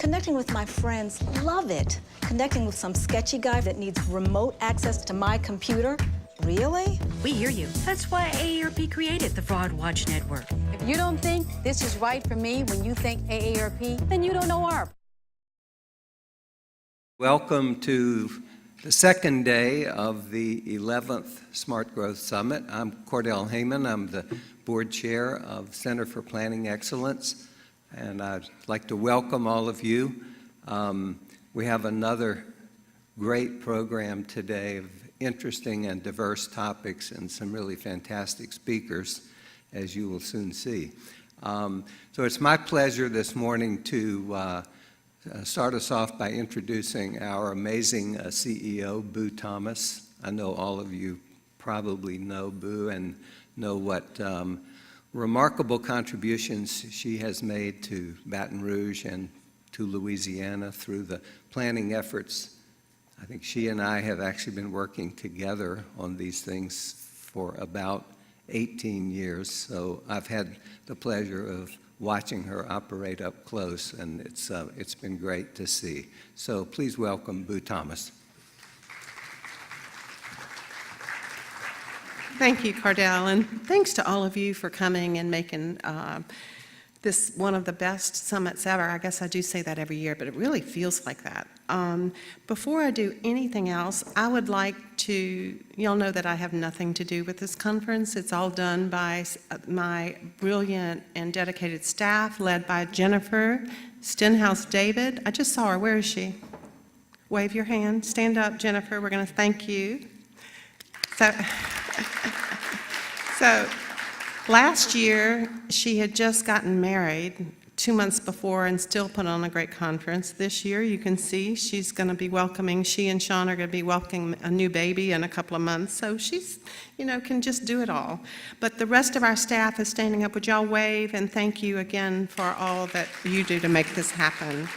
Connecting with my friends, love it. Connecting with some sketchy guy that needs remote access to my computer, really? We hear you. That's why AARP created the Fraud Watch Network. If you don't think this is right for me when you think AARP, then you don't know AARP. Welcome to the second day of the 11th Smart Growth Summit. I'm Cordell Heyman. I'm the board chair of Center for Planning Excellence, and I'd like to welcome all of you. We have another great program today of interesting and diverse topics and some really fantastic speakers, as you will soon see. So it's my pleasure this morning to start us off by introducing our amazing CEO, Boo Thomas. I know all of you probably know Boo and know what remarkable contributions she has made to Baton Rouge and to Louisiana through the planning efforts. I think she and I have actually been working together on these things for about 18 years, so I've had the pleasure of watching her operate up close, and it's been great to see. So please welcome Boo Thomas. Thank you, Cordell, and thanks to all of you for coming and making this one of the best summits ever. I guess I do say that every year, but it really feels like that. Before I do anything else, I would like to, y'all know that I have nothing to do with this conference. It's all done by my brilliant and dedicated staff, led by Jennifer Stenhouse-David. I just saw her. Where is she? Wave your hand. Stand up, Jennifer. We're going to thank you. So last year, she had just gotten married 2 months before and still put on a great conference. This year, you can see she's going to be welcoming, she and Sean are going to be welcoming a new baby in a couple of months. So she's, can just do it all. But the rest of our staff is standing up. Would y'all wave and thank you again for all that you do to make this happen.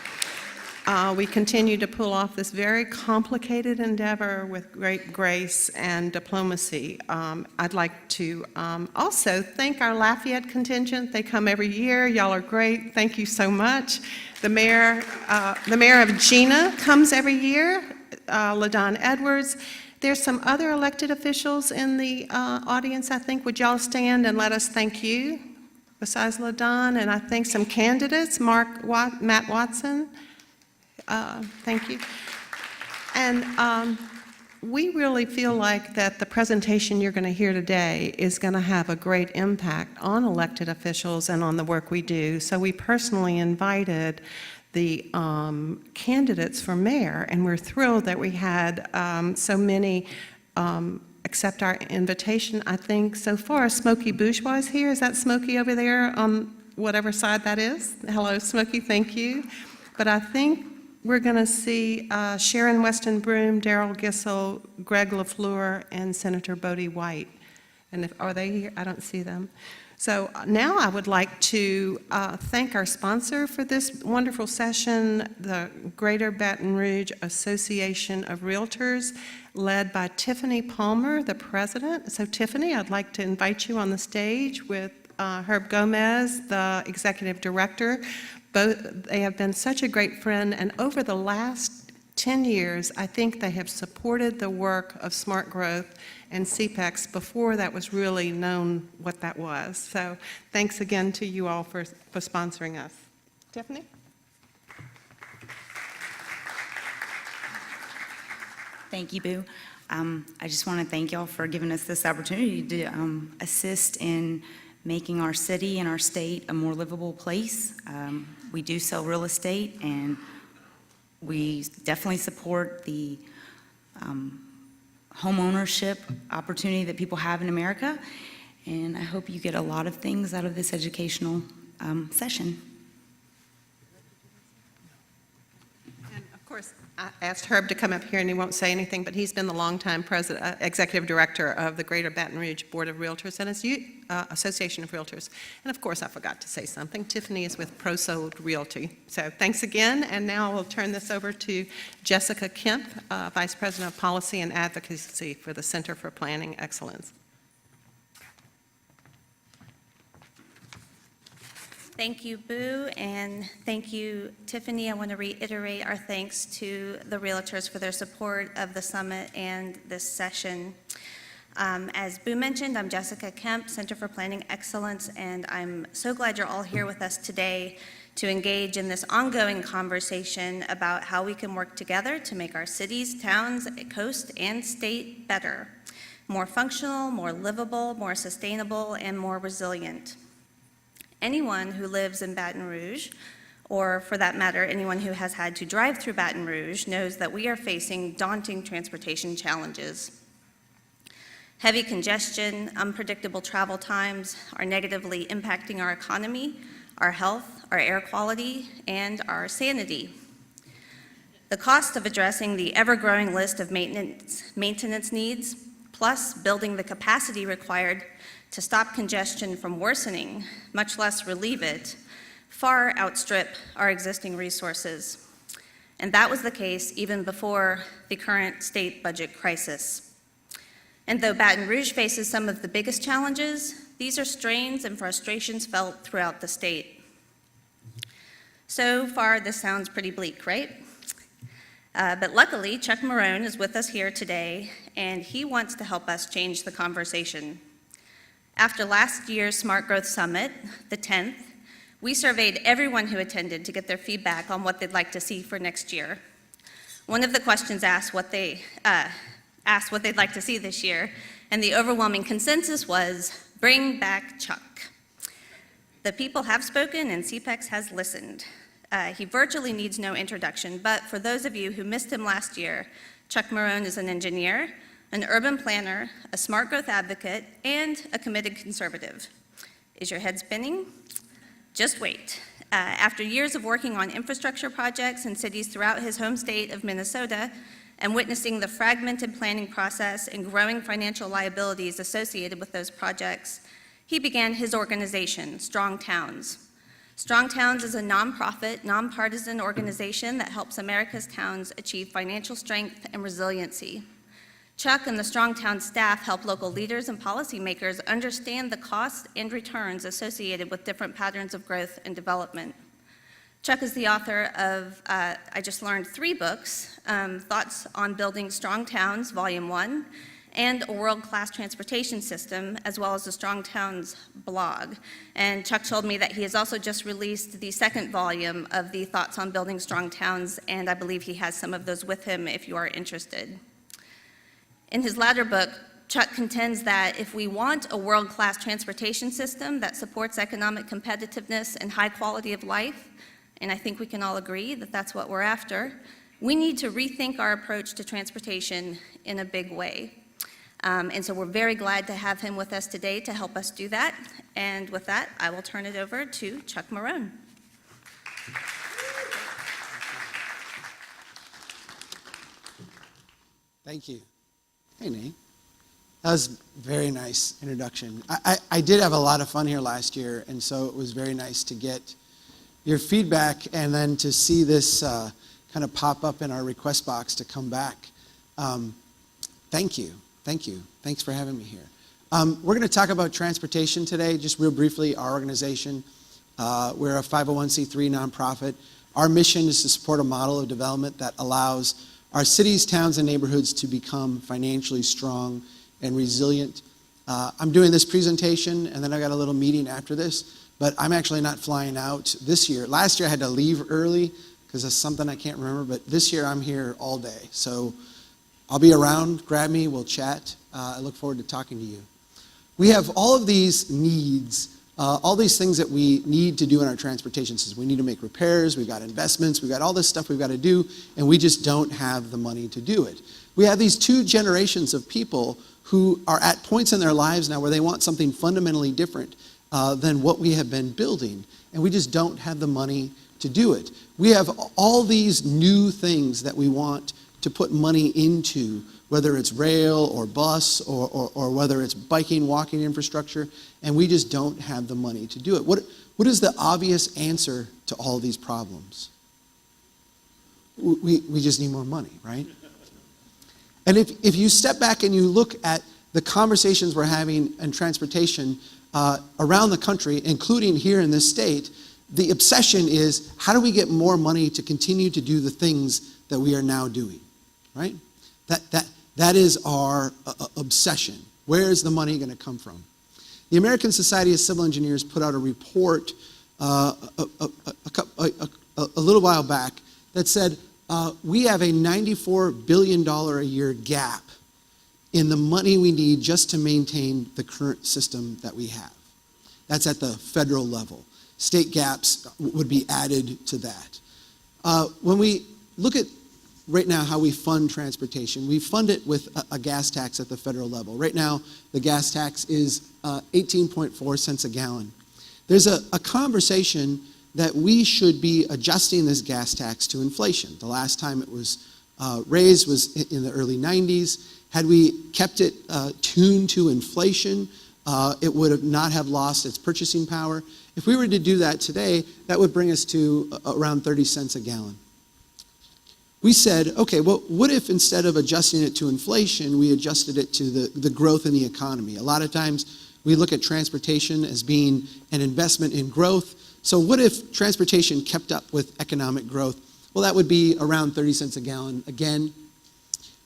We continue to pull off this very complicated endeavor with great grace and diplomacy. I'd like to also thank our Lafayette contingent. They come every year. Y'all are great. Thank you so much. The mayor of Gina comes every year, LaDon Edwards. There's some other elected officials in the audience, I think. Would y'all stand and let us thank you, besides LaDon? And I think some candidates, Matt Watson. Thank you. And we really feel like that the presentation you're going to hear today is going to have a great impact on elected officials and on the work we do. So we personally invited the candidates for mayor, and we're thrilled that we had so many accept our invitation. I think so far Smokey Bourgeois is here. Is that Smokey over there on whatever side that is? Hello, Smokey, thank you. But I think we're going to see Sharon Weston Broome, Darrell Gissel, Greg LaFleur, and Senator Bodie White. And are they here? I don't see them. So now I would like to thank our sponsor for this wonderful session, the Greater Baton Rouge Association of Realtors, led by Tiffany Palmer, the president. So Tiffany, I'd like to invite you on the stage with Herb Gomez, the executive director. They have been such a great friend, and over the last 10 years, I think they have supported the work of Smart Growth and CPEX before that was really known what that was. So thanks again to you all for sponsoring us. Tiffany? Thank you, Boo. I just want to thank y'all for giving us this opportunity to assist in making our city and our state a more livable place. We do sell real estate, and we definitely support the home ownership opportunity that people have in America, and I hope you get a lot of things out of this educational session. And of course, I asked Herb to come up here, and he won't say anything, but he's been the longtime executive director of the Greater Baton Rouge Board of Realtors and its Association of Realtors. And of course, I forgot to say something. Tiffany is with ProSold Realty. So thanks again, and now we'll turn this over to Jessica Kemp, Vice President of Policy and Advocacy for the Center for Planning Excellence. Thank you, Boo, and thank you, Tiffany. I want to reiterate our thanks to the Realtors for their support of the summit and this session. As Boo mentioned, I'm Jessica Kemp, Center for Planning Excellence, and I'm so glad you're all here with us today to engage in this ongoing conversation about how we can work together to make our cities, towns, coast, and state better, more functional, more livable, more sustainable, and more resilient. Anyone who lives in Baton Rouge, or for that matter, anyone who has had to drive through Baton Rouge, knows that we are facing daunting transportation challenges. Heavy congestion, unpredictable travel times are negatively impacting our economy, our health, our air quality, and our sanity. The cost of addressing the ever-growing list of maintenance needs, plus building the capacity required to stop congestion from worsening, much less relieve it, far outstrip our existing resources. And that was the case even before the current state budget crisis. And though Baton Rouge faces some of the biggest challenges, these are strains and frustrations felt throughout the state. So far, this sounds pretty bleak, right? But luckily, Chuck Maroon is with us here today, and he wants to help us change the conversation. After last year's Smart Growth Summit, the 10th, we surveyed everyone who attended to get their feedback on what they'd like to see for next year. One of the questions asked what they'd like to see this year, and the overwhelming consensus was, bring back Chuck. The people have spoken, and CPEX has listened. He virtually needs no introduction, but for those of you who missed him last year, Chuck Maroon is an engineer, an urban planner, a smart growth advocate, and a committed conservative. Is your head spinning? Just wait. After years of working on infrastructure projects in cities throughout his home state of Minnesota and witnessing the fragmented planning process and growing financial liabilities associated with those projects, he began his organization, Strong Towns. Strong Towns is a nonprofit, nonpartisan organization that helps America's towns achieve financial strength and resiliency. Chuck and the Strong Towns staff help local leaders and policymakers understand the costs and returns associated with different patterns of growth and development. Chuck is the author of, I just learned, 3 books, Thoughts on Building Strong Towns, Volume 1, and A World-Class Transportation System, as well as the Strong Towns blog. And Chuck told me that he has also just released the 2nd volume of the Thoughts on Building Strong Towns, and I believe he has some of those with him if you are interested. In his latter book, Chuck contends that if we want a world-class transportation system that supports economic competitiveness and high quality of life, and I think we can all agree that that's what we're after, we need to rethink our approach to transportation in a big way. And so we're very glad to have him with us today to help us do that. And with that, I will turn it over to Chuck Maroon. Thank you. Hey, Nate. That was a very nice introduction. I did have a lot of fun here last year, and so it was very nice to get your feedback and then to see this kind of pop up in our request box to come back. Thank you. Thank you. Thanks for having me here. We're going to talk about transportation today, just real briefly. Our organization, we're a 501c3 nonprofit. Our mission is to support a model of development that allows our cities, towns, and neighborhoods to become financially strong and resilient. I'm doing this presentation, and then I got a little meeting after this, but I'm actually not flying out this year. Last year I had to leave early because of something I can't remember, but this year I'm here all day. So I'll be around, grab me, we'll chat. I look forward to talking to you. We have all of these needs, all these things that we need to do in our transportation system. We need to make repairs, we've got investments, we've got all this stuff we've got to do, and we just don't have the money to do it. We have these 2 generations of people who are at points in their lives now where they want something fundamentally different than what we have been building, and we just don't have the money to do it. We have all these new things that we want to put money into, whether it's rail or bus or whether it's biking, walking infrastructure, and we just don't have the money to do it. What is the obvious answer to all these problems? We just need more money, right? And if you step back and you look at the conversations we're having in transportation, around the country, including here in this state, the obsession is how do we get more money to continue to do the things that we are now doing, right? That is our obsession. Where is the money going to come from? The American Society of Civil Engineers put out a report a little while back that said we have a $94 billion a year gap in the money we need just to maintain the current system that we have. That's at the federal level. State gaps would be added to that. When we look at right now how we fund transportation, we fund it with a gas tax at the federal level. Right now, the gas tax is 18.4 cents a gallon. There's a conversation that we should be adjusting this gas tax to inflation. The last time it was raised was in the early 90s. Had we kept it tuned to inflation, it would have not have lost its purchasing power. If we were to do that today, that would bring us to around 30 cents a gallon. We said, okay, well, what if instead of adjusting it to inflation, we adjusted it to the growth in the economy? A lot of times we look at transportation as being an investment in growth. So what if transportation kept up with economic growth? Well, that would be around 30 cents a gallon again.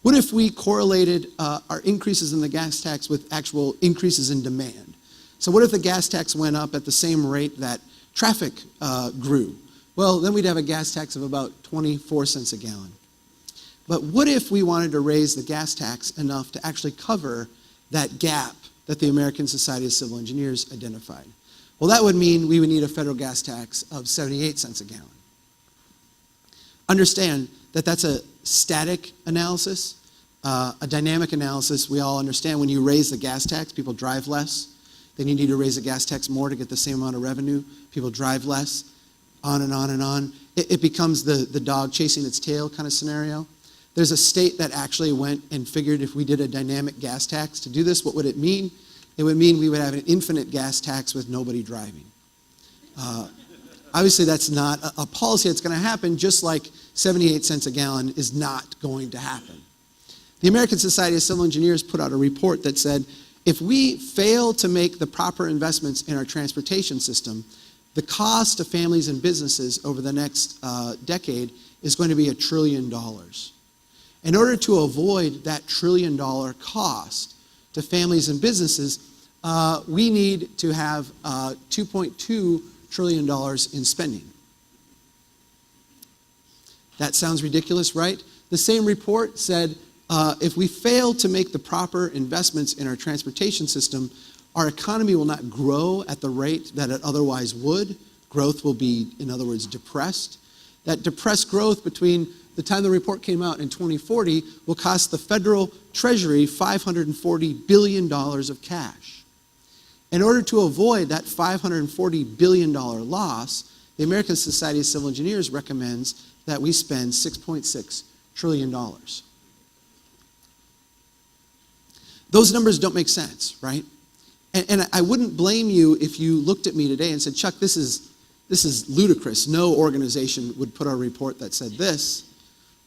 What if we correlated our increases in the gas tax with actual increases in demand? So what if the gas tax went up at the same rate that traffic grew? Well, then we'd have a gas tax of about 24 cents a gallon. But what if we wanted to raise the gas tax enough to actually cover that gap that the American Society of Civil Engineers identified? Well, that would mean we would need a federal gas tax of 78 cents a gallon. Understand that that's a static analysis, a dynamic analysis. We all understand when you raise the gas tax, people drive less. Then you need to raise the gas tax more to get the same amount of revenue. People drive less. On and on and on. It becomes the dog chasing its tail kind of scenario. There's a state that actually went and figured if we did a dynamic gas tax to do this, what would it mean? It would mean we would have an infinite gas tax with nobody driving. Obviously, that's not a policy that's going to happen, just like 78 cents a gallon is not going to happen. The American Society of Civil Engineers put out a report that said, if we fail to make the proper investments in our transportation system, the cost to families and businesses over the next decade is going to be $1 trillion. In order to avoid that $1 trillion cost to families and businesses, we need to have $2.2 trillion in spending. That sounds ridiculous, right? The same report said if we fail to make the proper investments in our transportation system, our economy will not grow at the rate that it otherwise would. Growth will be, in other words, depressed. That depressed growth between the time the report came out in 2040 will cost the federal treasury $540 billion of cash. In order to avoid that $540 billion loss, the American Society of Civil Engineers recommends that we spend $6.6 trillion. Those numbers don't make sense, right? And I wouldn't blame you if you looked at me today and said, Chuck, this is ludicrous. No organization would put out a report that said this.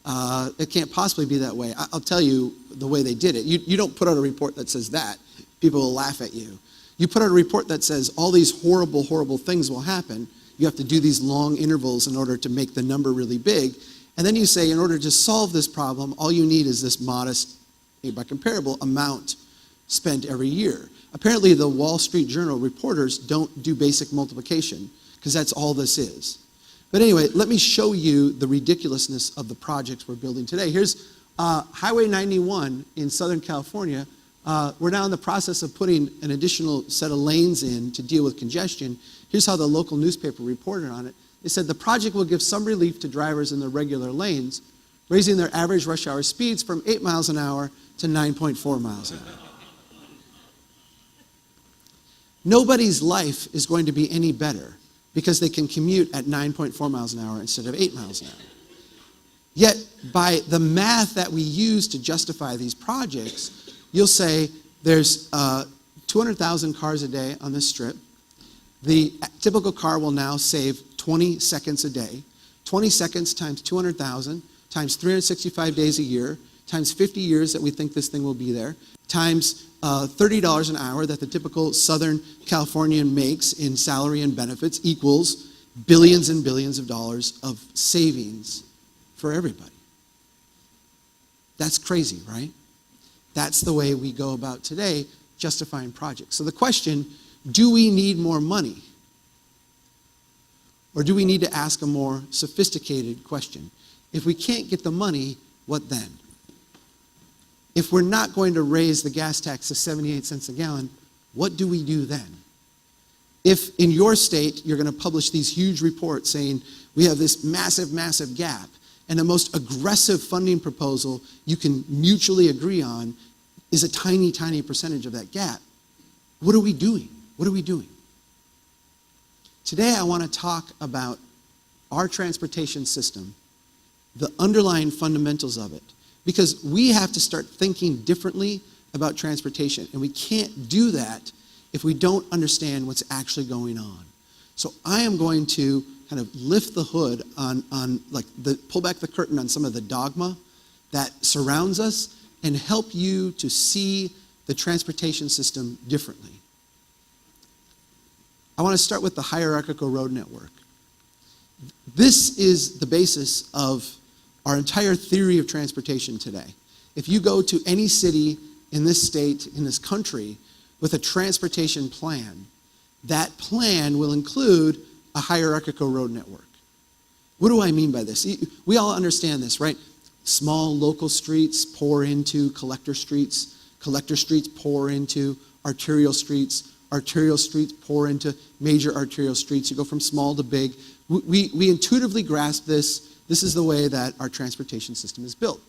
It can't possibly be that way. I'll tell you the way they did it. You don't put out a report that says that. People will laugh at you. You put out a report that says all these horrible, horrible things will happen. You have to do these long intervals in order to make the number really big. And then you say, in order to solve this problem, all you need is this modest, by comparable, amount spent every year. Apparently, the Wall Street Journal reporters don't do basic multiplication, because that's all this is. But anyway, let me show you the ridiculousness of the projects we're building today. Here's Highway 91 in Southern California. We're now in the process of putting an additional set of lanes in to deal with congestion. Here's how the local newspaper reported on it. They said the project will give some relief to drivers in the regular lanes, raising their average rush hour speeds from 8 miles an hour to 9.4 miles an hour. Nobody's life is going to be any better because they can commute at 9.4 miles an hour instead of 8 miles an hour. Yet, by the math that we use to justify these projects, you'll say there's 200,000 cars a day on this strip. The typical car will now save 20 seconds a day. 20 seconds times 200,000 times 365 days a year times 50 years that we think this thing will be there, times $30 an hour that the typical Southern Californian makes in salary and benefits equals billions and billions of dollars of savings for everybody. That's crazy, right? That's the way we go about today justifying projects. So the question, do we need more money? Or do we need to ask a more sophisticated question? If we can't get the money, what then? If we're not going to raise the gas tax to 78 cents a gallon, what do we do then? If in your state you're going to publish these huge reports saying we have this massive, massive gap, and the most aggressive funding proposal you can mutually agree on is a tiny, tiny percentage of that gap, what are we doing? What are we doing? Today I want to talk about our transportation system, the underlying fundamentals of it, because we have to start thinking differently about transportation, and we can't do that if we don't understand what's actually going on. So I am going to kind of lift the hood on pull back the curtain on some of the dogma that surrounds us and help you to see the transportation system differently. I want to start with the hierarchical road network. This is the basis of our entire theory of transportation today. If you go to any city in this state, in this country, with a transportation plan, that plan will include a hierarchical road network. What do I mean by this? We all understand this, right? Small local streets pour into collector streets pour into arterial streets pour into major arterial streets. You go from small to big. We intuitively grasp this. This is the way that our transportation system is built.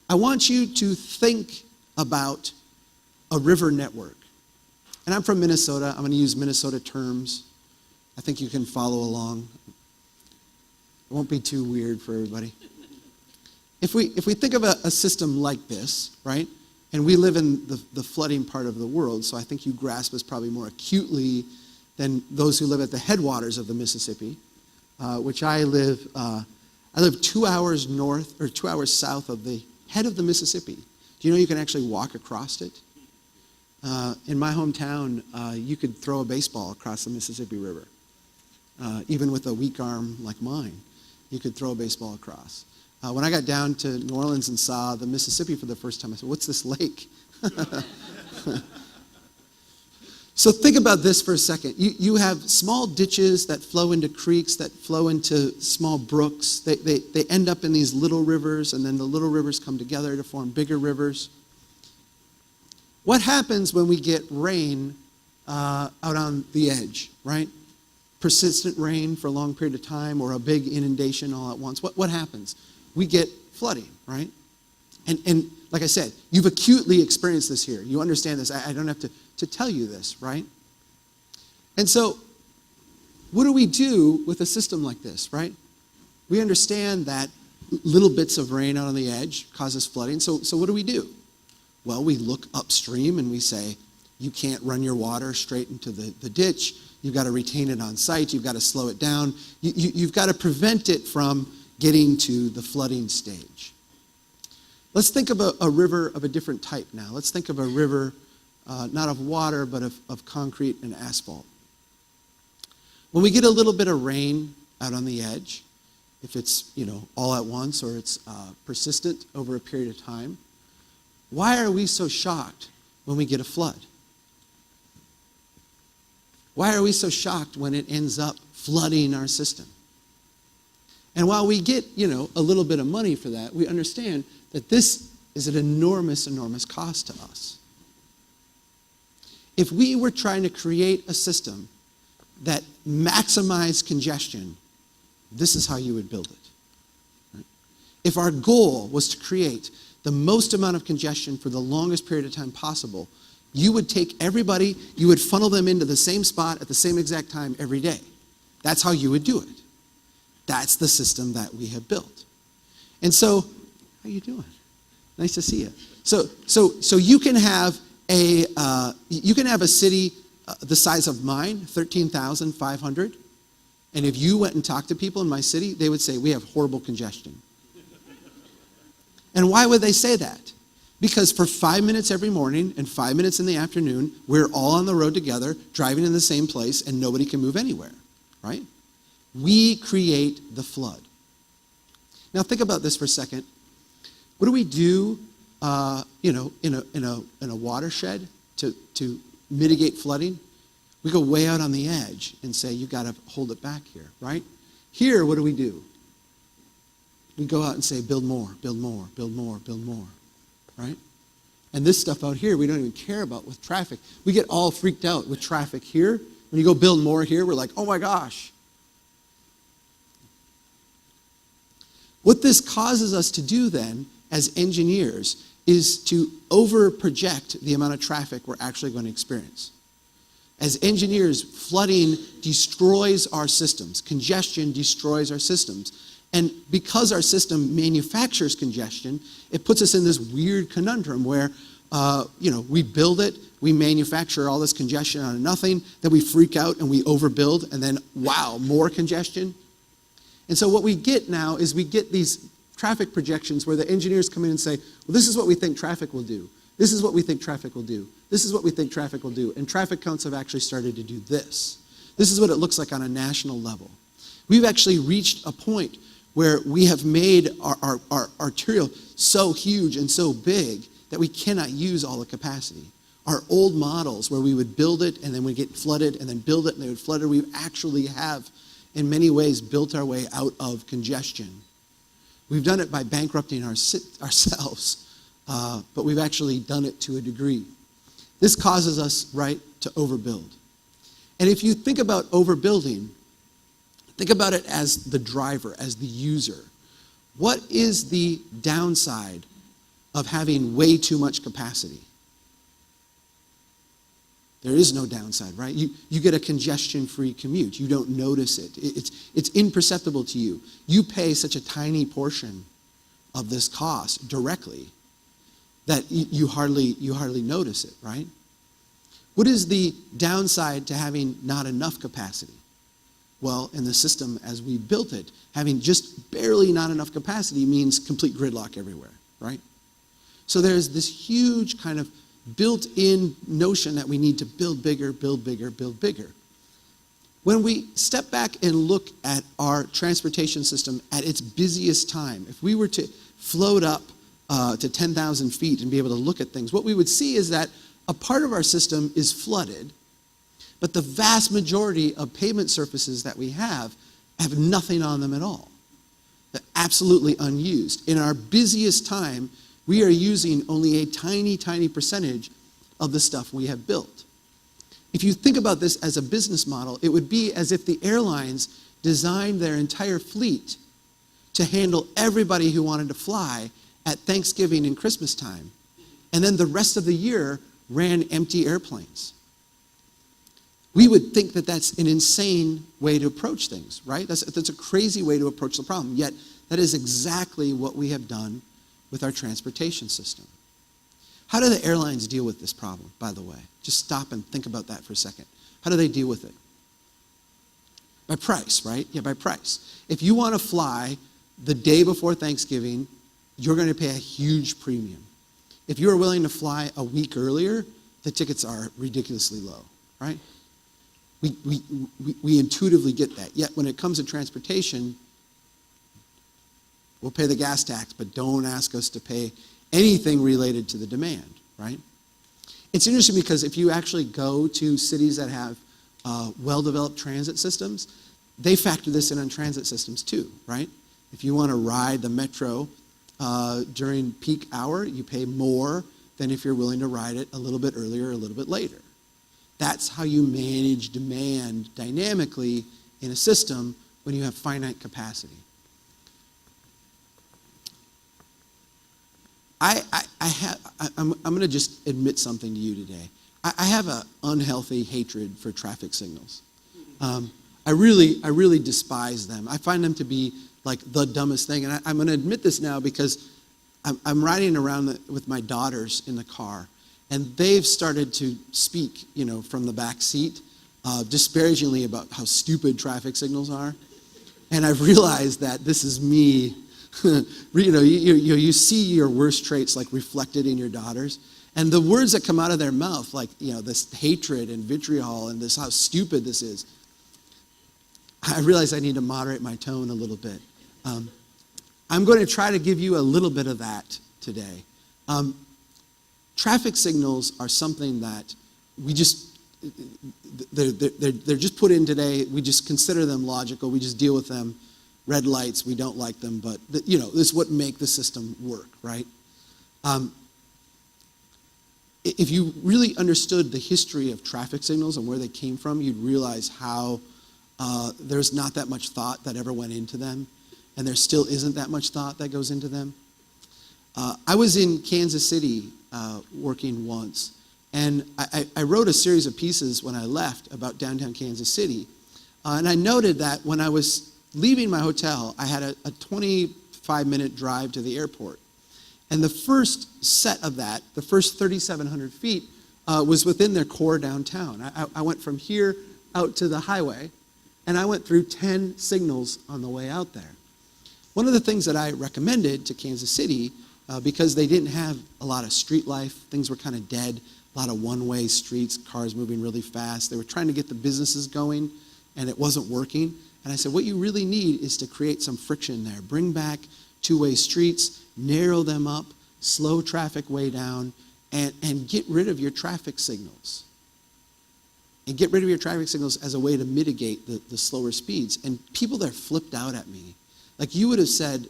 I want you to think about a river network. And I'm from Minnesota. I'm going to use Minnesota terms. I think you can follow along. It won't be too weird for everybody. If we think of a system like this, right, and we live in the flooding part of the world, so I think you grasp this probably more acutely than those who live at the headwaters of the Mississippi, which I live 2 hours north or 2 hours south of the head of the Mississippi. Do you know you can actually walk across it? In my hometown, you could throw a baseball across the Mississippi River. Even with a weak arm like mine, you could throw a baseball across. When I got down to New Orleans and saw the Mississippi for the first time, I said, what's this lake? So think about this for a second. You have small ditches that flow into creeks, that flow into small brooks. They end up in these little rivers, and then the little rivers come together to form bigger rivers. What happens when we get rain out on the edge, right? Persistent rain for a long period of time or a big inundation all at once. What happens? We get flooding, right? And like I said, you've acutely experienced this here. You understand this. I don't have to tell you this, right? And so what do we do with a system like this, right? We understand that little bits of rain out on the edge causes flooding. So what do? Well, we look upstream and we say, you can't run your water straight into the ditch. You've got to retain it on site. You've got to slow it down. You've got to prevent it from getting to the flooding stage. Let's think of a river of a different type now. Let's think of a river not of water, but of concrete and asphalt. When we get a little bit of rain out on the edge, if it's all at once or it's persistent over a period of time, why are we so shocked when we get a flood? Why are we so shocked when it ends up flooding our system? And while we get, a little bit of money for that, we understand that this is an enormous, enormous cost to us. If we were trying to create a system that maximized congestion, this is how you would build it. Right? If our goal was to create the most amount of congestion for the longest period of time possible, you would take everybody, you would funnel them into the same spot at the same exact time every day. That's how you would do it. That's the system that we have built. And so, how you doing? Nice to see you. So you can have a city the size of mine, 13,500, and if you went and talked to people in my city, they would say we have horrible congestion. And why would they say that? Because for 5 minutes every morning and 5 minutes in the afternoon, we're all on the road together, driving in the same place, and nobody can move anywhere, right? We create the flood. Now think about this for a second. What do we do, in a watershed to mitigate flooding? We go way out on the edge and say, you got to hold it back here, right? Here, what do? We go out and say, build more, build more, build more, build more, right? And this stuff out here, we don't even care about with traffic. We get all freaked out with traffic here. When you go build more here, we're like, oh my gosh. What this causes us to do then, as engineers, is to over-project the amount of traffic we're actually going to experience. As engineers, flooding destroys our systems. Congestion destroys our systems. And because our system manufactures congestion, it puts us in this weird conundrum where, we build it, we manufacture all this congestion out of nothing, then we freak out and we overbuild, and then, wow, more congestion. And so what we get now is we get these traffic projections where the engineers come in and say, well, this is what we think traffic will do. This is what we think traffic will do. This is what we think traffic will do. And traffic counts have actually started to do this. This is what it looks like on a national level. We've actually reached a point where we have made our arterial so huge and so big that we cannot use all the capacity. Our old models where we would build it and then we'd get flooded and then build it and they would flood it, we actually have in many ways built our way out of congestion. We've done it by bankrupting ourselves, but we've actually done it to a degree. This causes us, right, to overbuild. And if you think about overbuilding, think about it as the driver, as the user. What is the downside of having way too much capacity? There is no downside, right? You get a congestion-free commute. You don't notice it. It's imperceptible to you. You pay such a tiny portion of this cost directly that you hardly notice it, right? What is the downside to having not enough capacity? Well, in the system as we built it, having just barely not enough capacity means complete gridlock everywhere, right? So there's this huge kind of built-in notion that we need to build bigger, build bigger, build bigger. When we step back and look at our transportation system at its busiest time, if we were to float up to 10,000 feet and be able to look at things, what we would see is that a part of our system is flooded, but the vast majority of pavement surfaces that we have nothing on them at all. They're absolutely unused. In our busiest time, we are using only a tiny, tiny percentage of the stuff we have built. If you think about this as a business model, it would be as if the airlines designed their entire fleet to handle everybody who wanted to fly at Thanksgiving and Christmas time, and then the rest of the year ran empty airplanes. We would think that that's an insane way to approach things, right? That's a crazy way to approach the problem, yet that is exactly what we have done with our transportation system. How do the airlines deal with this problem, by the way? Just stop and think about that for a second. How do they deal with it? By price, right? Yeah, by price. If you want to fly the day before Thanksgiving, you're going to pay a huge premium. If you're willing to fly a week earlier, the tickets are ridiculously low, right? We intuitively get that. Yet when it comes to transportation, we'll pay the gas tax, but don't ask us to pay anything related to the demand, right? It's interesting because if you actually go to cities that have well-developed transit systems, they factor this in on transit systems too, right? If you want to ride the metro during peak hour, you pay more than if you're willing to ride it a little bit earlier or a little bit later. That's how you manage demand dynamically in a system when you have finite capacity. I'm going to just admit something to you today. I have an unhealthy hatred for traffic signals. I really despise them. I find them to be like the dumbest thing. And I'm going to admit this now because I'm riding around with my daughters in the car, and they've started to speak, from the back seat, disparagingly about how stupid traffic signals are. And I've realized that this is me You see your worst traits like reflected in your daughters. And the words that come out of their mouth, like, this hatred and vitriol and this how stupid this is, I realize I need to moderate my tone a little bit. I'm going to try to give you a little bit of that today. Traffic signals are something that we just, they're just put in today. We just consider them logical. We just deal with them. Red lights, we don't like them, but this is what make the system work, right? If you really understood the history of traffic signals and where they came from, you'd realize how there's not that much thought that ever went into them, and there still isn't that much thought that goes into them. I was in Kansas City working once, and I wrote a series of pieces when I left about downtown Kansas City, and I noted that when I was leaving my hotel, I had a 25-minute drive to the airport. And the first set of that, the first 3,700 feet, was within their core downtown. I went from here out to the highway, and I went through 10 signals on the way out there. One of the things that I recommended to Kansas City, because they didn't have a lot of street life, things were kind of dead, a lot of one-way streets, cars moving really fast. They were trying to get the businesses going, and it wasn't working. And I said, what you really need is to create some friction there. Bring back two-way streets, narrow them up, slow traffic way down, and get rid of your traffic signals. And get rid of your traffic signals as a way to mitigate the slower speeds. And people there flipped out at me. Like you would have said,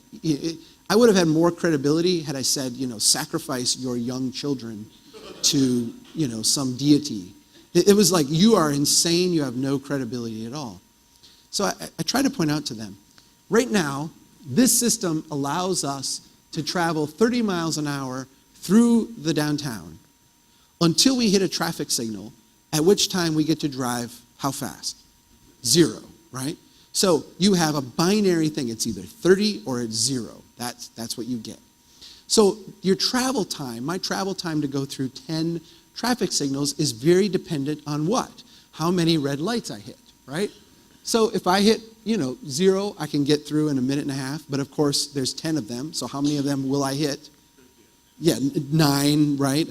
I would have had more credibility had I said, sacrifice your young children to, some deity. It was like, you are insane, you have no credibility at all. So I try to point out to them, right now, this system allows us to travel 30 miles an hour through the downtown until we hit a traffic signal, at which time we get to drive how fast? 0, right? So you have a binary thing. It's either 30 or it's 0. That's what you get. So your travel time, my travel time to go through 10 traffic signals is very dependent on what? How many red lights I hit, right? So if I hit, 0, I can get through in a minute and a half, but of course there's 10 of them, so how many of them will I hit? Yeah, 9, right?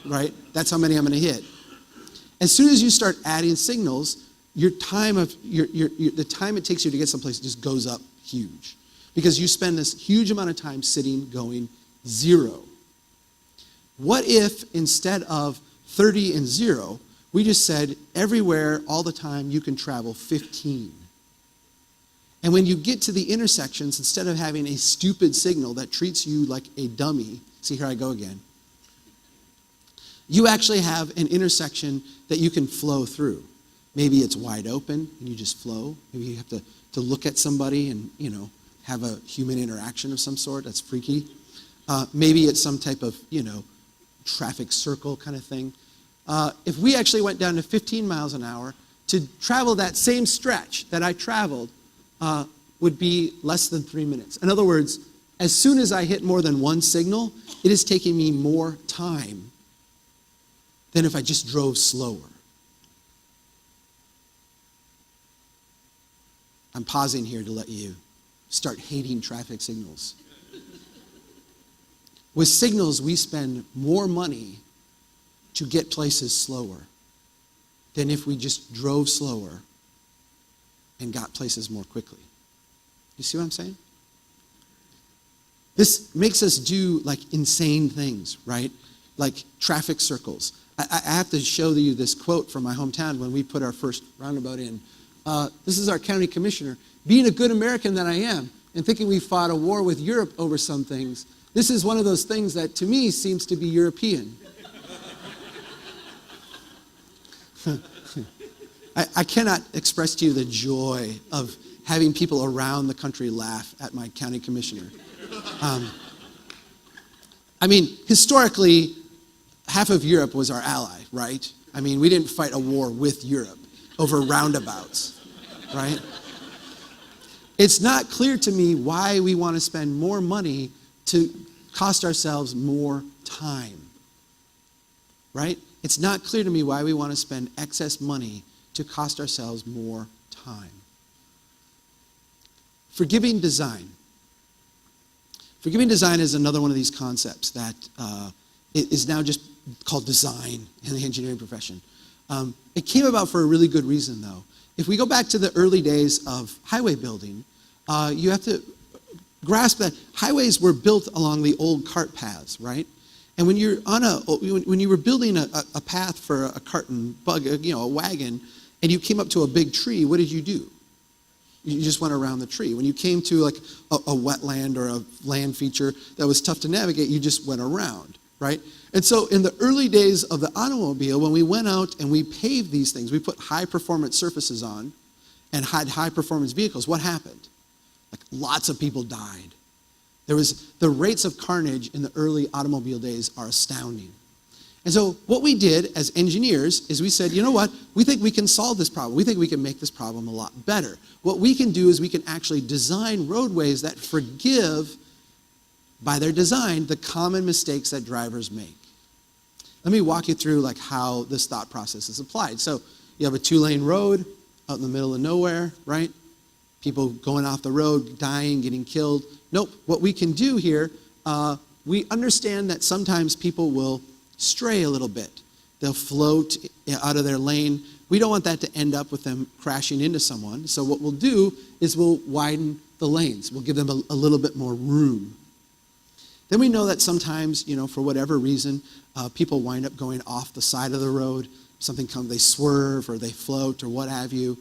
Right? That's how many I'm going to hit. As soon as you start adding signals, your time the time it takes you to get someplace just goes up huge, because you spend this huge amount of time sitting going 0. What if instead of 30 and 0, we just said everywhere, all the time, you can travel 15. And when you get to the intersections, instead of having a stupid signal that treats you like a dummy, see, here I go again, you actually have an intersection that you can flow through. Maybe it's wide open and you just flow. Maybe you have to look at somebody and, have a human interaction of some sort. That's freaky. Maybe it's some type of, traffic circle kind of thing. If we actually went down to 15 miles an hour, to travel that same stretch that I traveled would be less than 3 minutes. In other words, as soon as I hit more than one signal, it is taking me more time than if I just drove slower. I'm pausing here to let you start hating traffic signals. With signals, we spend more money to get places slower than if we just drove slower and got places more quickly. You see what I'm saying? This makes us do like insane things, right? Like traffic circles. I have to show you this quote from my hometown when we put our first roundabout in. This is our county commissioner. Being a good American that I am, and thinking we fought a war with Europe over some things, this is one of those things that to me seems to be European. I cannot express to you the joy of having people around the country laugh at my county commissioner. Historically, half of Europe was our ally, right? We didn't fight a war with Europe over roundabouts, right? It's not clear to me why we want to spend more money to cost ourselves more time, right? It's not clear to me why we want to spend excess money to cost ourselves more time. Forgiving design. Forgiving design is another one of these concepts that is now just called design in the engineering profession. It came about for a really good reason, though. If we go back to the early days of highway building, you have to grasp that highways were built along the old cart paths, right? And when you're when you were building a path for a cart and bug, a wagon, and you came up to a big tree, what did you do? You just went around the tree. When you came to like a wetland or a land feature that was tough to navigate, you just went around, right? And so in the early days of the automobile, when we went out and we paved these things, we put high performance surfaces on and had high performance vehicles, what happened? Like lots of people died. The rates of carnage in the early automobile days are astounding. And so what we did as engineers is we said, you know what? We think we can solve this problem. We think we can make this problem a lot better. What we can do is we can actually design roadways that forgive, by their design, the common mistakes that drivers make. Let me walk you through like how this thought process is applied. So you have a 2-lane road out in the middle of nowhere, right? People going off the road, dying, getting killed. Nope. What we can do here, we understand that sometimes people will stray a little bit. They'll float out of their lane. We don't want that to end up with them crashing into someone. So what we'll do is we'll widen the lanes. We'll give them a little bit more room. Then we know that sometimes, for whatever reason, people wind up going off the side of the road. Something comes, they swerve or they float or what have you.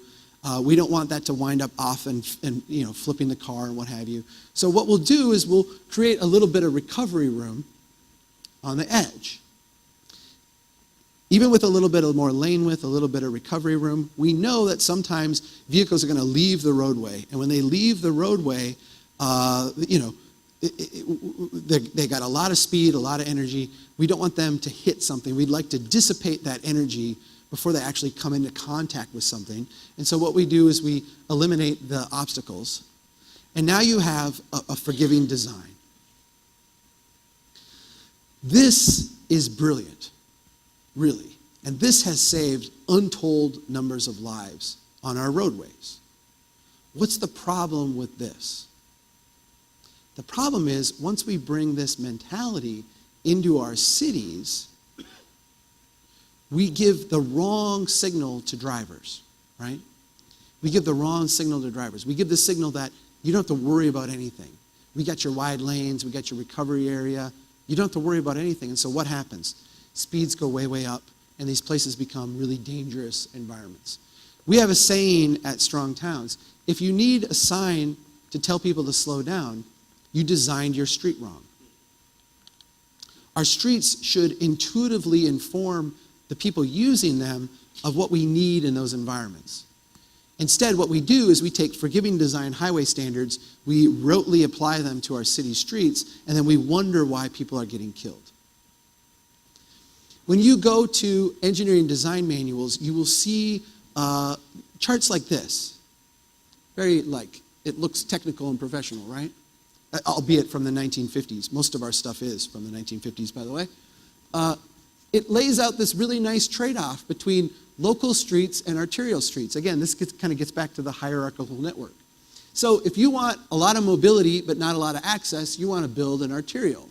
We don't want that to wind up off and flipping the car and what have you. So what we'll do is we'll create a little bit of recovery room on the edge. Even with a little bit of more lane width, a little bit of recovery room, we know that sometimes vehicles are going to leave the roadway. And when they leave the roadway, they got a lot of speed, a lot of energy. We don't want them to hit something. We'd like to dissipate that energy before they actually come into contact with something. And so what we do is we eliminate the obstacles. And now you have a forgiving design. This is brilliant, really. And this has saved untold numbers of lives on our roadways. What's the problem with this? The problem is, once we bring this mentality into our cities, we give the wrong signal to drivers, right? We give the wrong signal to drivers. We give the signal that you don't have to worry about anything. We got your wide lanes, we got your recovery area. You don't have to worry about anything. And so what happens? Speeds go way, way up, and these places become really dangerous environments. We have a saying at Strong Towns: if you need a sign to tell people to slow down, you designed your street wrong. Our streets should intuitively inform the people using them of what we need in those environments. Instead, what we do is we take forgiving design highway standards, we rotely apply them to our city streets, and then we wonder why people are getting killed. When you go to engineering design manuals, you will see charts like this. It looks technical and professional, right? Albeit from the 1950s. Most of our stuff is from the 1950s, by the way. It lays out this really nice trade-off between local streets and arterial streets. Again, this kind of gets back to the hierarchical network. So if you want a lot of mobility but not a lot of access, you want to build an arterial.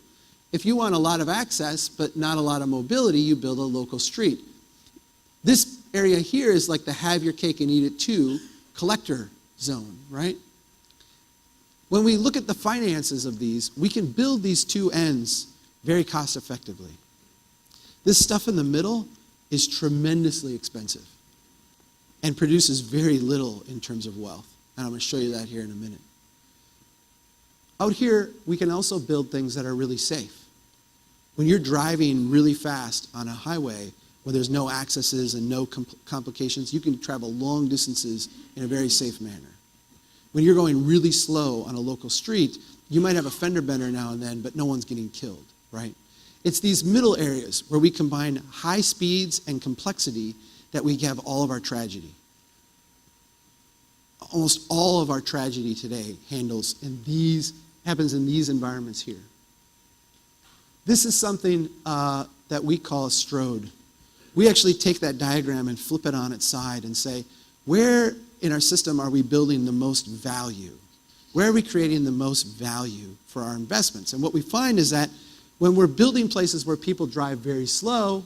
If you want a lot of access but not a lot of mobility, you build a local street. This area here is like the have your cake and eat it too collector zone, right? When we look at the finances of these, we can build these two ends very cost effectively. This stuff in the middle is tremendously expensive and produces very little in terms of wealth. And I'm going to show you that here in a minute. Out here, we can also build things that are really safe. When you're driving really fast on a highway where there's no accesses and no complications, you can travel long distances in a very safe manner. When you're going really slow on a local street, you might have a fender bender now and then, but no one's getting killed, right? It's these middle areas where we combine high speeds and complexity that we have all of our tragedy. Almost all of our tragedy today happens in these environments here. This is something that we call a strode. We actually take that diagram and flip it on its side and say, where in our system are we building the most value? Where are we creating the most value for our investments? And what we find is that when we're building places where people drive very slow,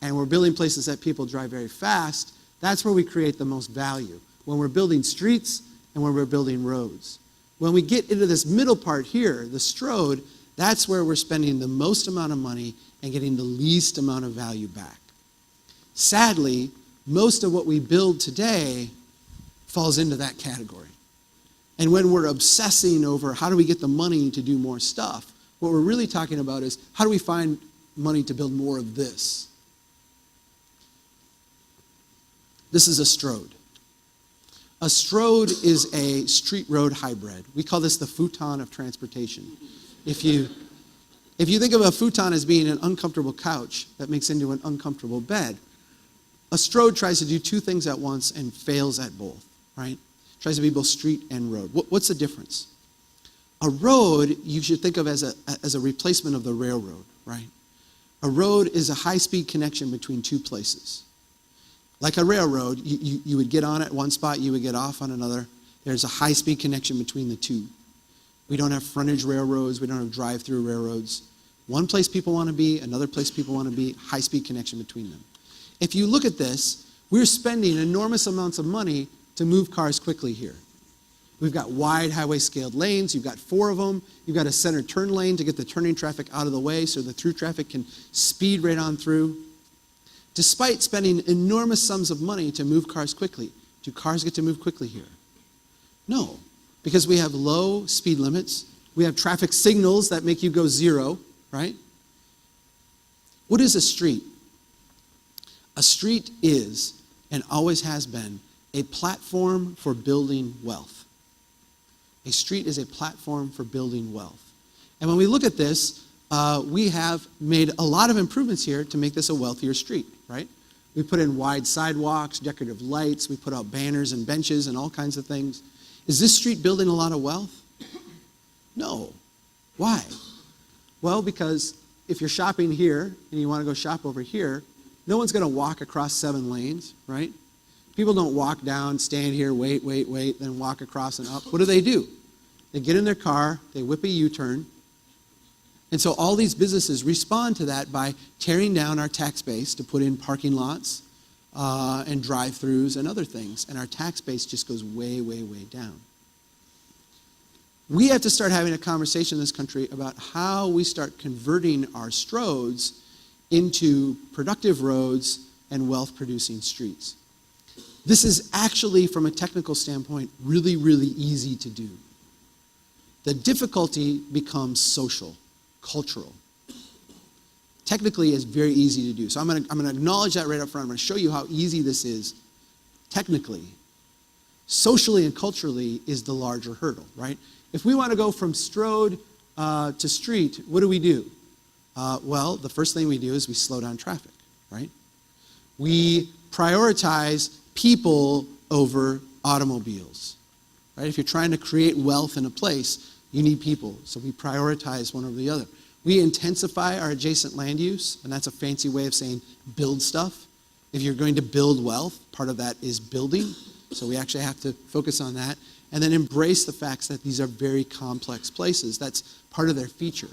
and we're building places that people drive very fast, that's where we create the most value. When we're building streets and when we're building roads. When we get into this middle part here, the Strode, that's where we're spending the most amount of money and getting the least amount of value back. Sadly, most of what we build today falls into that category. And when we're obsessing over how do we get the money to do more stuff, what we're really talking about is how do we find money to build more of this? This is a Strode. A Strode is a street road hybrid. We call this the Futon of Transportation. If you think of a futon as being an uncomfortable couch that makes into an uncomfortable bed, a Strode tries to do two things at once and fails at both, right? Tries to be both street and road. What's the difference? A road you should think of as a replacement of the railroad, right? A road is a high-speed connection between two places. Like a railroad, you would get on at one spot, you would get off on another. There's a high-speed connection between the two. We don't have frontage railroads, we don't have drive-through railroads. One place people want to be, another place people want to be, high-speed connection between them. If you look at this, we're spending enormous amounts of money to move cars quickly here. We've got wide highway-scaled lanes, you've got 4 of them, you've got a center turn lane to get the turning traffic out of the way so the through traffic can speed right on through. Despite spending enormous sums of money to move cars quickly, do cars get to move quickly here? No, because we have low speed limits, we have traffic signals that make you go 0, right? What is a street? A street is, and always has been, a platform for building wealth. A street is a platform for building wealth. And when we look at this, we have made a lot of improvements here to make this a wealthier street, right? We put in wide sidewalks, decorative lights, we put out banners and benches and all kinds of things. Is this street building a lot of wealth? No. Why? Well, because if you're shopping here and you want to go shop over here, no one's going to walk across 7 lanes, right? People don't walk down, stand here, wait, then walk across and up. What do? They get in their car, they whip a U-turn. And so all these businesses respond to that by tearing down our tax base to put in parking lots and drive-throughs and other things. And our tax base just goes way down. We have to start having a conversation in this country about how we start converting our Strodes into productive roads and wealth-producing streets. This is actually, from a technical standpoint, really easy to do. The difficulty becomes social, cultural. Technically, it's very easy to do. So I'm going to acknowledge that right up front. I'm going to show you how easy this is technically. Socially and culturally is the larger hurdle, right? If we want to go from Strode to street, what do? Well, the first thing we do is we slow down traffic, right? We prioritize people over automobiles, right? If you're trying to create wealth in a place, you need people, so we prioritize one over the other. We intensify our adjacent land use, and that's a fancy way of saying build stuff. If you're going to build wealth, part of that is building, so we actually have to focus on that. And then embrace the facts that these are very complex places. That's part of their feature.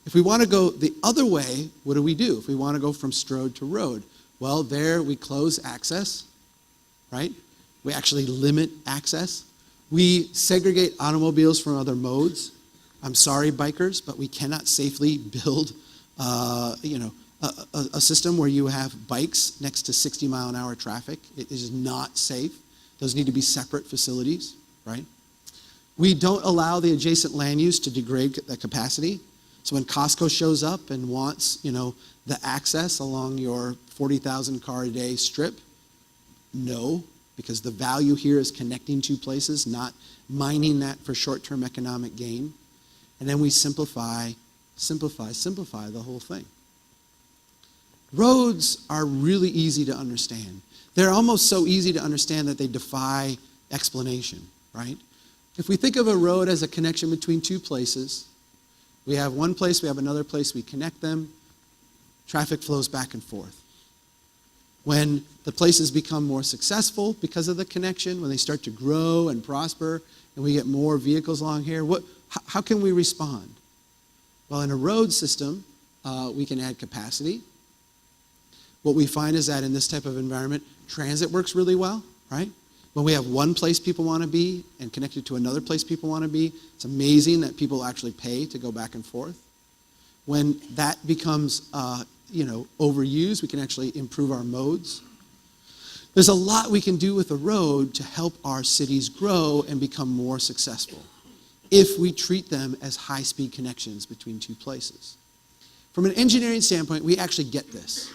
If we want to go the other way, what do? If we want to go from Strode to road, well, there we close access, right? We actually limit access. We segregate automobiles from other modes. I'm sorry, bikers, but we cannot safely build a system where you have bikes next to 60-mile-an-hour traffic. It is not safe. Those need to be separate facilities, right? We don't allow the adjacent land use to degrade the capacity. So when Costco shows up and wants, the access along your 40,000 car a day strip, no, because the value here is connecting 2 places, not mining that for short-term economic gain. And then we simplify the whole thing. Roads are really easy to understand. They're almost so easy to understand that they defy explanation, right? If we think of a road as a connection between 2 places, we have one place, we have another place, we connect them, traffic flows back and forth. When the places become more successful because of the connection, when they start to grow and prosper, and we get more vehicles along here, how can we respond? Well, in a road system, we can add capacity. What we find is that in this type of environment, transit works really well, right? When we have one place people want to be and connected to another place people want to be, it's amazing that people actually pay to go back and forth. When that becomes overused, we can actually improve our modes. There's a lot we can do with the road to help our cities grow and become more successful if we treat them as high-speed connections between two places. From an engineering standpoint, we actually get this.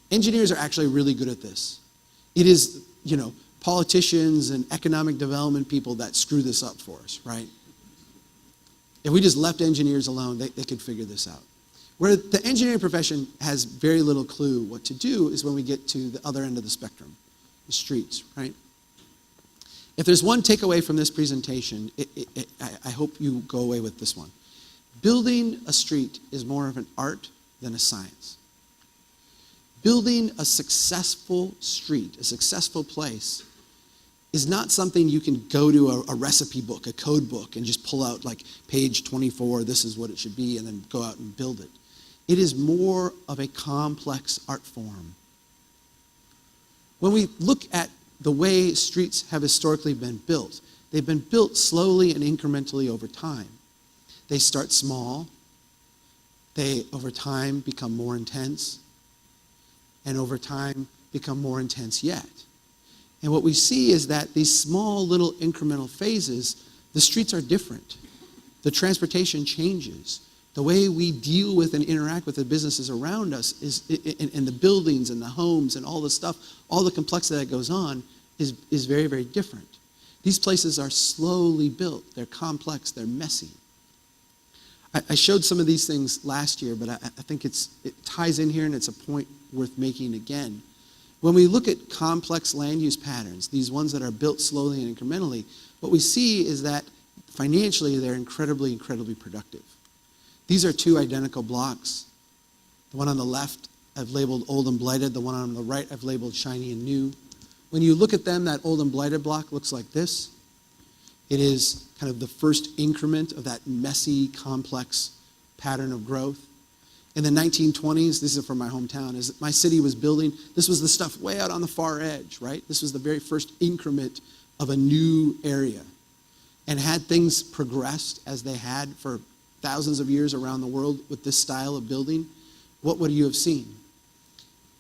Engineers are actually really good at this. It is, politicians and economic development people that screw this up for us, right? If we just left engineers alone, they could figure this out. Where the engineering profession has very little clue what to do is when we get to the other end of the spectrum, the streets, right? If there's one takeaway from this presentation, I hope you go away with this one. Building a street is more of an art than a science. Building a successful street, a successful place, is not something you can go to a recipe book, a code book, and just pull out like page 24, this is what it should be, and then go out and build it. It is more of a complex art form. When we look at the way streets have historically been built, they've been built slowly and incrementally over time. They start small, they over time become more intense, and over time become more intense yet. And what we see is that these small little incremental phases, the streets are different. The transportation changes. The way we deal with and interact with the businesses around us is, and the buildings and the homes and all the stuff, all the complexity that goes on is very, very different. These places are slowly built. They're complex. They're messy. I showed some of these things last year, but I think it ties in here and it's a point worth making again. When we look at complex land use patterns, these ones that are built slowly and incrementally, what we see is that financially they're incredibly, incredibly productive. These are two identical blocks. The one on the left I've labeled old and blighted. The one on the right I've labeled shiny and new. When you look at them, that old and blighted block looks like this. It is kind of the first increment of that messy, complex pattern of growth. In the 1920s, this is from my hometown, as my city was building, this was the stuff way out on the far edge, right? This was the very first increment of a new area. And had things progressed as they had for thousands of years around the world with this style of building, what would you have seen?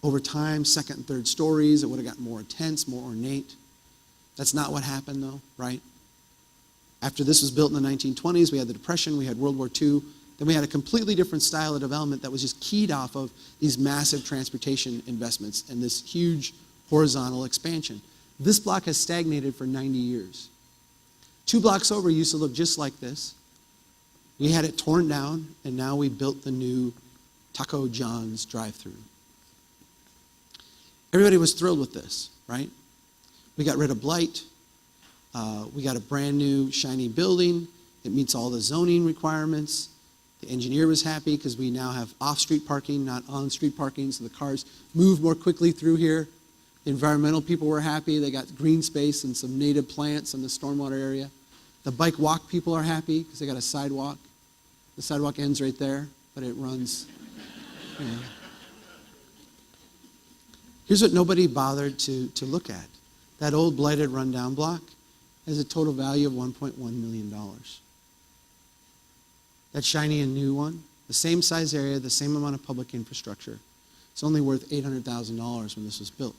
Over time, second and third stories, it would have gotten more intense, more ornate. That's not what happened though, right? After this was built in the 1920s, we had the Depression, we had World War II, then we had a completely different style of development that was just keyed off of these massive transportation investments and this huge horizontal expansion. This block has stagnated for 90 years. 2 blocks over used to look just like this. We had it torn down, and now we built the new Taco John's drive-thru. Everybody was thrilled with this, right? We got rid of blight. We got a brand new shiny building. It meets all the zoning requirements. The engineer was happy because we now have off-street parking, not on-street parking, so the cars move more quickly through here. The environmental people were happy. They got green space and some native plants in the stormwater area. The bike walk people are happy because they got a sidewalk. The sidewalk ends right there, but it runs. Here's what nobody bothered to look at. That old blighted rundown block has a total value of $1.1 million. That shiny and new one, the same size area, the same amount of public infrastructure. It's only worth $800,000 when this was built.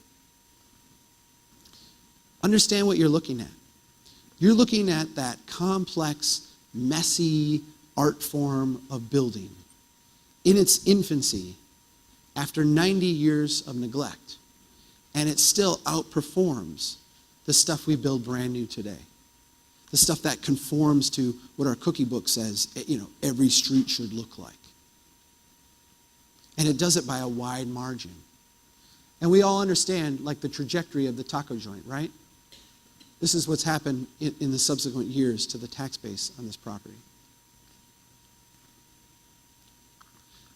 Understand what you're looking at. You're looking at that complex, messy art form of building in its infancy after 90 years of neglect. And it still outperforms the stuff we build brand new today. The stuff that conforms to what our cookie book says, every street should look like. And it does it by a wide margin. And we all understand, like, the trajectory of the taco joint, right? This is what's happened in the subsequent years to the tax base on this property.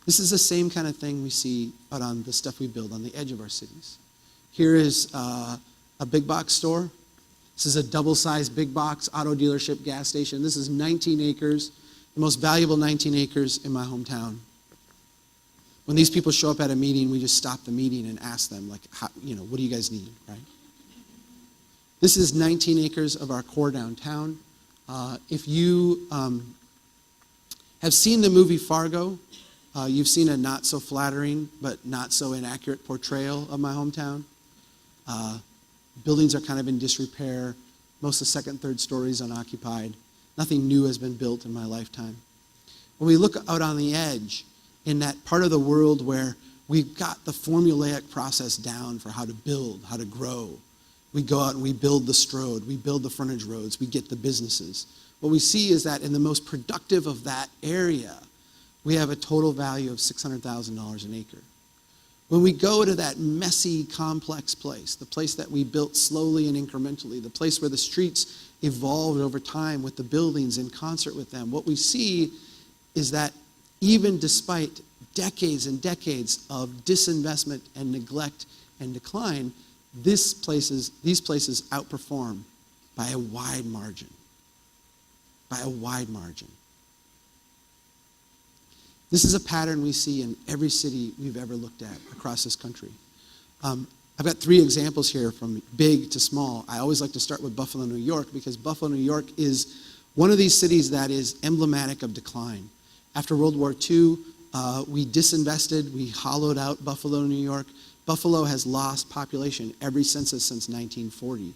This is the same kind of thing we see out on the stuff we build on the edge of our cities. Here is a big box store. This is a double-sized big box auto dealership gas station. This is 19 acres, the most valuable 19 acres in my hometown. When these people show up at a meeting, we just stop the meeting and ask them, like, what do you guys need, right? This is 19 acres of our core downtown. If you have seen the movie Fargo, you've seen a not so flattering but not so inaccurate portrayal of my hometown. Buildings are kind of in disrepair. Most of the second, third stories unoccupied. Nothing new has been built in my lifetime. When we look out on the edge, in that part of the world where we've got the formulaic process down for how to build, how to grow, we go out and we build the strode, we build the frontage roads, we get the businesses. What we see is that in the most productive of that area, we have a total value of $600,000 an acre. When we go to that messy, complex place, the place that we built slowly and incrementally, the place where the streets evolved over time with the buildings in concert with them, what we see is that even despite decades and decades of disinvestment and neglect and decline, these places outperform by a wide margin. By a wide margin. This is a pattern we see in every city we've ever looked at across this country. I've got 3 examples here from big to small. I always like to start with Buffalo, New York, because Buffalo, New York is one of these cities that is emblematic of decline. After World War II, we disinvested, we hollowed out Buffalo, New York. Buffalo has lost population every census since 1940.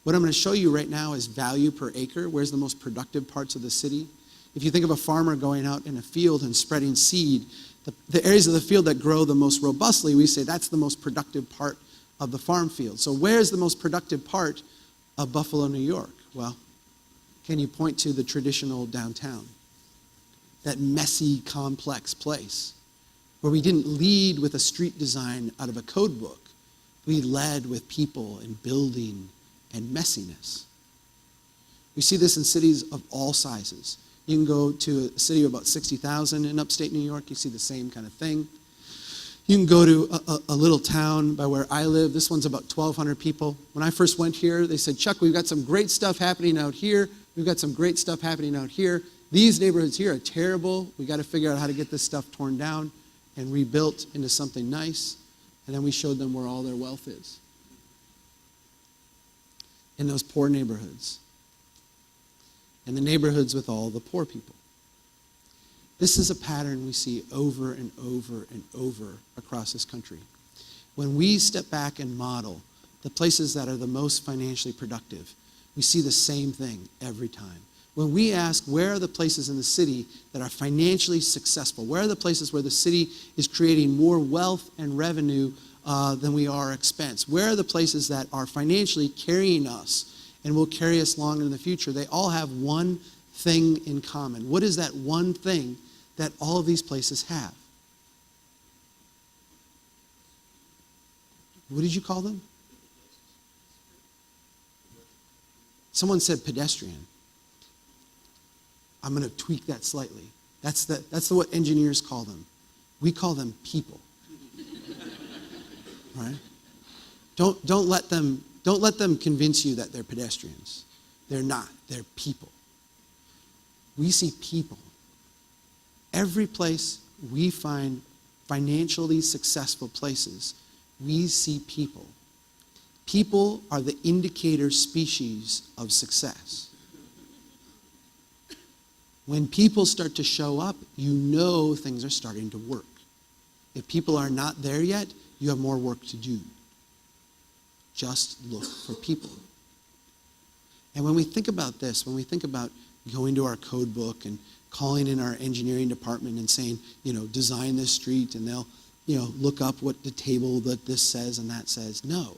What I'm going to show you right now is value per acre. Where's the most productive parts of the city? If you think of a farmer going out in a field and spreading seed, the areas of the field that grow the most robustly, we say that's the most productive part of the farm field. So where's the most productive part of Buffalo, New York? Well, can you point to the traditional downtown? That messy, complex place where we didn't lead with a street design out of a code book. We led with people and building and messiness. We see this in cities of all sizes. You can go to a city of about 60,000 in upstate New York, you see the same kind of thing. You can go to a little town by where I live. This one's about 1,200 people. When I first went here, they said, Chuck, we've got some great stuff happening out here. We've got some great stuff happening out here. These neighborhoods here are terrible. We got to figure out how to get this stuff torn down and rebuilt into something nice. And then we showed them where all their wealth is. In those poor neighborhoods. In the neighborhoods with all the poor people. This is a pattern we see over and over and over across this country. When we step back and model the places that are the most financially productive, we see the same thing every time. When we ask where are the places in the city that are financially successful, where are the places where the city is creating more wealth and revenue than we are expense, where are the places that are financially carrying us and will carry us long in the future, they all have one thing in common. What is that one thing that all of these places have? What did you call them? Someone said pedestrian. I'm going to tweak that slightly. That's what engineers call them. We call them people. Right? Don't let them convince you that they're pedestrians. They're not. They're people. We see people. Every place we find financially successful places, we see people. People are the indicator species of success. When people start to show up, you know things are starting to work. If people are not there yet, you have more work to do. Just look for people. And when we think about this, when we think about going to our code book and calling in our engineering department and saying, design this street, and they'll, look up what the table that this says and that says. No.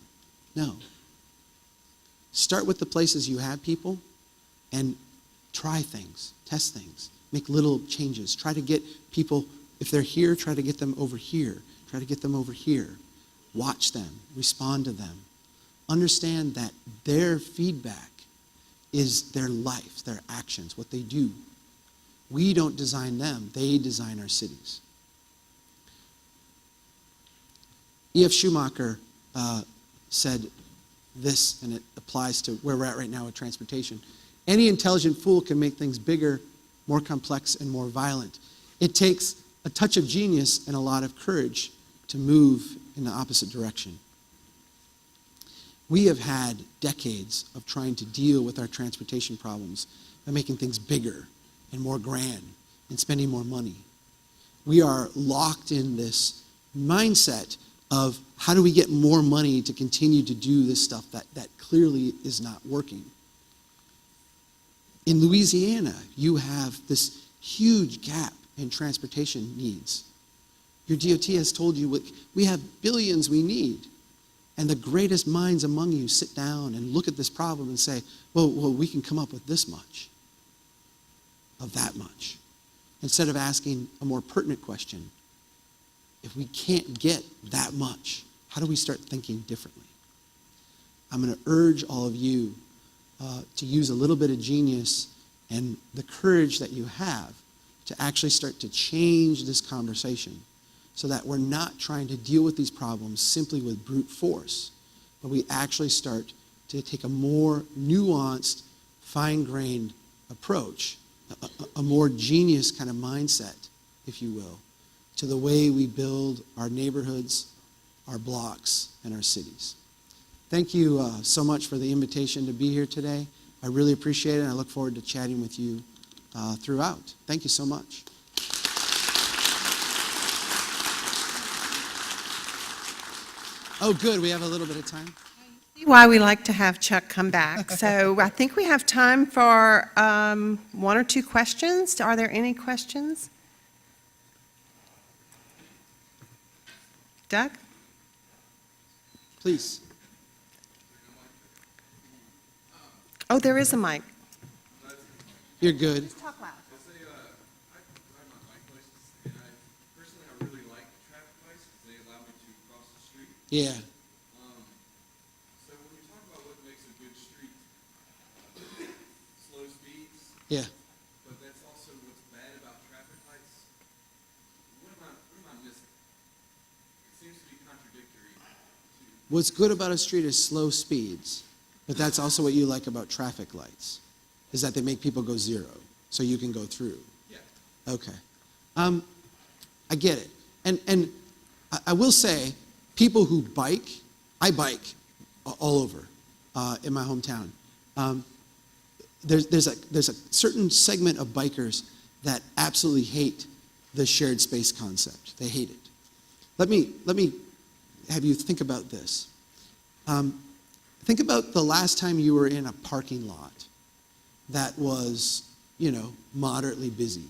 Start with the places you have people and try things, test things, make little changes. Try to get people, if they're here, try to get them over here. Try to get them over here. Watch them, respond to them. Understand that their feedback is their life, their actions, what they do. We don't design them, they design our cities. E.F. Schumacher said this, and it applies to where we're at right now with transportation. Any intelligent fool can make things bigger, more complex, and more violent. It takes a touch of genius and a lot of courage to move in the opposite direction. We have had decades of trying to deal with our transportation problems by making things bigger and more grand and spending more money. We are locked in this mindset of how do we get more money to continue to do this stuff that clearly is not working. In Louisiana, you have this huge gap in transportation needs. Your DOT has told you we have billions we need. And the greatest minds among you sit down and look at this problem and say, well, we can come up with this much of that much. Instead of asking a more pertinent question, if we can't get that much, how do we start thinking differently? I'm going to urge all of you to use a little bit of genius and the courage that you have to actually start to change this conversation so that we're not trying to deal with these problems simply with brute force, but we actually start to take a more nuanced, fine-grained approach, a more genius kind of mindset, if you will, to the way we build our neighborhoods, our blocks, and our cities. Thank you so much for the invitation to be here today. I really appreciate it, and I look forward to chatting with you throughout. Thank you so much. Oh, good. We have a little bit of time. See why we like to have Chuck come back. So I think we have time for one or two questions. Are there any questions? Doug? Please. Oh, there is a mic. You're good. Talk loud. Yeah. So when you talk about what makes a good street, slow speeds, Yeah. but that's also what's bad about traffic lights, what am I missing? It seems to be contradictory to... What's good about a street is slow speeds, but that's also what you like about traffic lights, is that they make people go zero, so you can go through. Yeah. Okay. I get it. And I will say, people who bike, I bike all over in my hometown. There's a certain segment of bikers that absolutely hate the shared space concept. They hate it. Let me have you think about this. Think about the last time you were in a parking lot that was, moderately busy.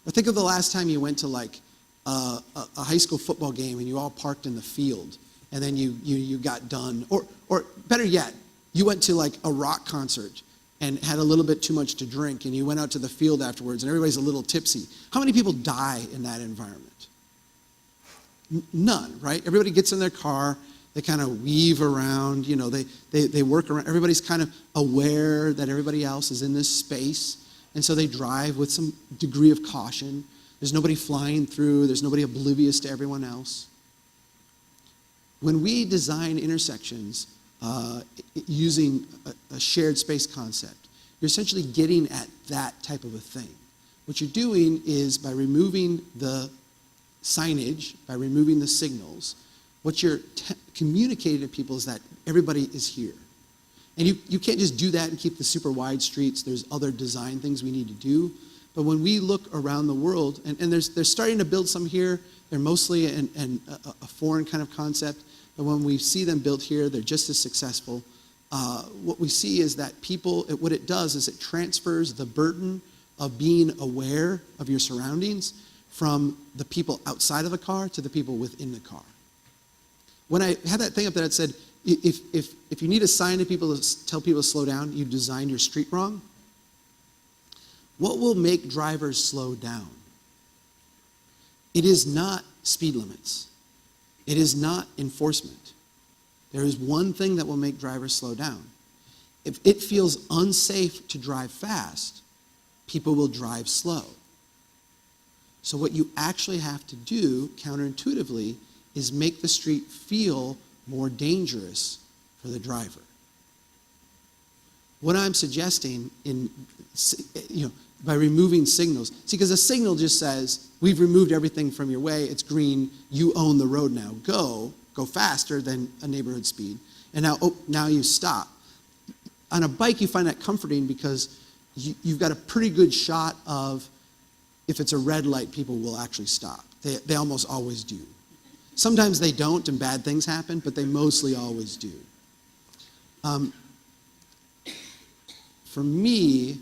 Or think of the last time you went to like a high school football game and you all parked in the field and then you got done. Or better yet, you went to like a rock concert and had a little bit too much to drink and you went out to the field afterwards and everybody's a little tipsy. How many people die in that environment? None, right? Everybody gets in their car, they kind of weave around, they work around. Everybody's kind of aware that everybody else is in this space, and so they drive with some degree of caution. There's nobody flying through. There's nobody oblivious to everyone else. When we design intersections using a shared space concept, you're essentially getting at that type of a thing. What you're doing is by removing the signage, by removing the signals, what you're communicating to people is that everybody is here. And you can't just do that and keep the super wide streets. There's other design things we need to do. But when we look around the world, and they're starting to build some here, they're mostly a foreign kind of concept, but when we see them built here, they're just as successful. What we see is that what it does is it transfers the burden of being aware of your surroundings from the people outside of the car to the people within the car. When I had that thing up there that said, if you need a sign to people to tell people to slow down, you designed your street wrong. What will make drivers slow down? It is not speed limits. It is not enforcement. There is one thing that will make drivers slow down. If it feels unsafe to drive fast, people will drive slow. So what you actually have to do, counterintuitively, is make the street feel more dangerous for the driver. What I'm suggesting by removing signals, see, because a signal just says, we've removed everything from your way, it's green, you own the road now, go faster than a neighborhood speed, and now you stop. On a bike, you find that comforting because you've got a pretty good shot of, if it's a red light, people will actually stop. They almost always do. Sometimes they don't and bad things happen, but they mostly always do. For me,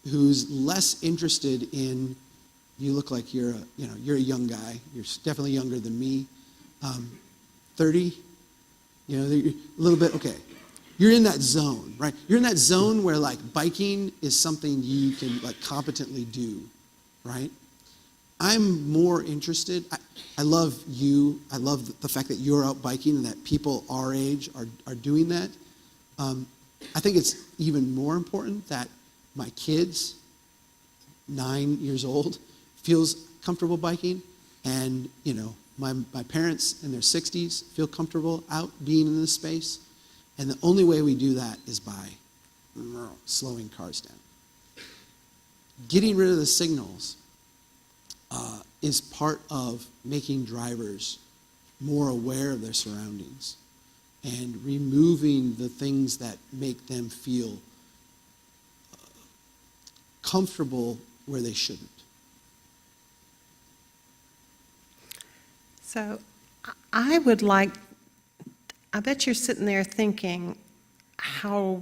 who's less interested in, you look like you're a young guy, you're definitely younger than me, 30, you're a little bit, okay. You're in that zone, right? You're in that zone where like biking is something you can like competently do, right? I'm more interested, I love you, I love the fact that you're out biking and that people our age are doing that. I think it's even more important that my kids, 9 years old, feels comfortable biking, and my parents in their 60s feel comfortable out being in this space. And the only way we do that is by slowing cars down. Getting rid of the signals is part of making drivers more aware of their surroundings and removing the things that make them feel comfortable where they shouldn't. So I bet you're sitting there thinking how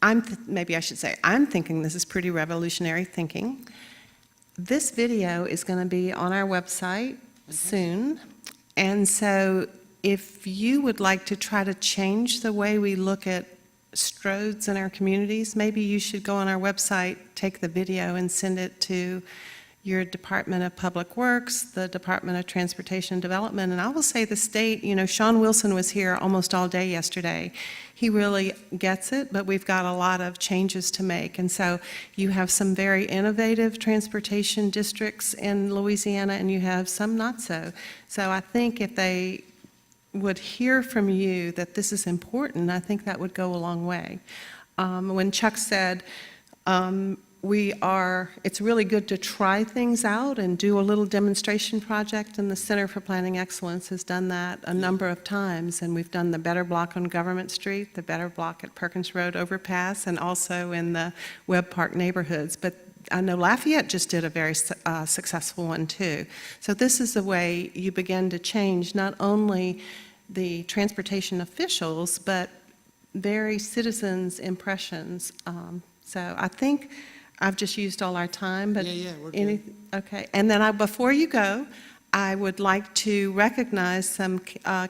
I'm thinking this is pretty revolutionary thinking. This video is going to be on our website soon, and so if you would like to try to change the way we look at stroads in our communities, maybe you should go on our website, take the video, and send it to your Department of Public Works, the Department of Transportation and Development, and I will say the state, Sean Wilson was here almost all day yesterday. He really gets it, but we've got a lot of changes to make, and so you have some very innovative transportation districts in Louisiana, and you have some not so. So I think if they would hear from you that this is important, I think that would go a long way. When Chuck said, it's really good to try things out and do a little demonstration project, and the Center for Planning Excellence has done that a number of times, and we've done the Better Block on Government Street, the Better Block at Perkins Road Overpass, and also in the Webb Park neighborhoods. But I know Lafayette just did a very successful one too. So this is the way you begin to change not only the transportation officials, but very citizens' impressions. So I think I've just used all our time, but we're good. Okay. And then before you go, I would like to recognize some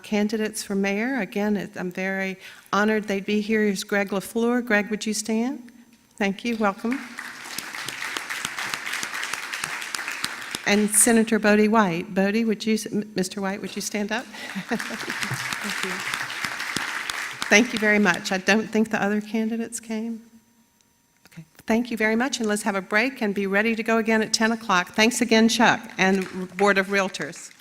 candidates for mayor. Again, I'm very honored they'd be here. Here's Greg LaFleur. Greg, would you stand? Thank you. Welcome. And Senator Bodie White. Bodie, Mr. White, would you stand up? Thank you. Thank you very much. I don't think the other candidates came. Okay. Thank you very much, and let's have a break and be ready to go again at 10 o'clock. Thanks again, Chuck, and Board of Realtors.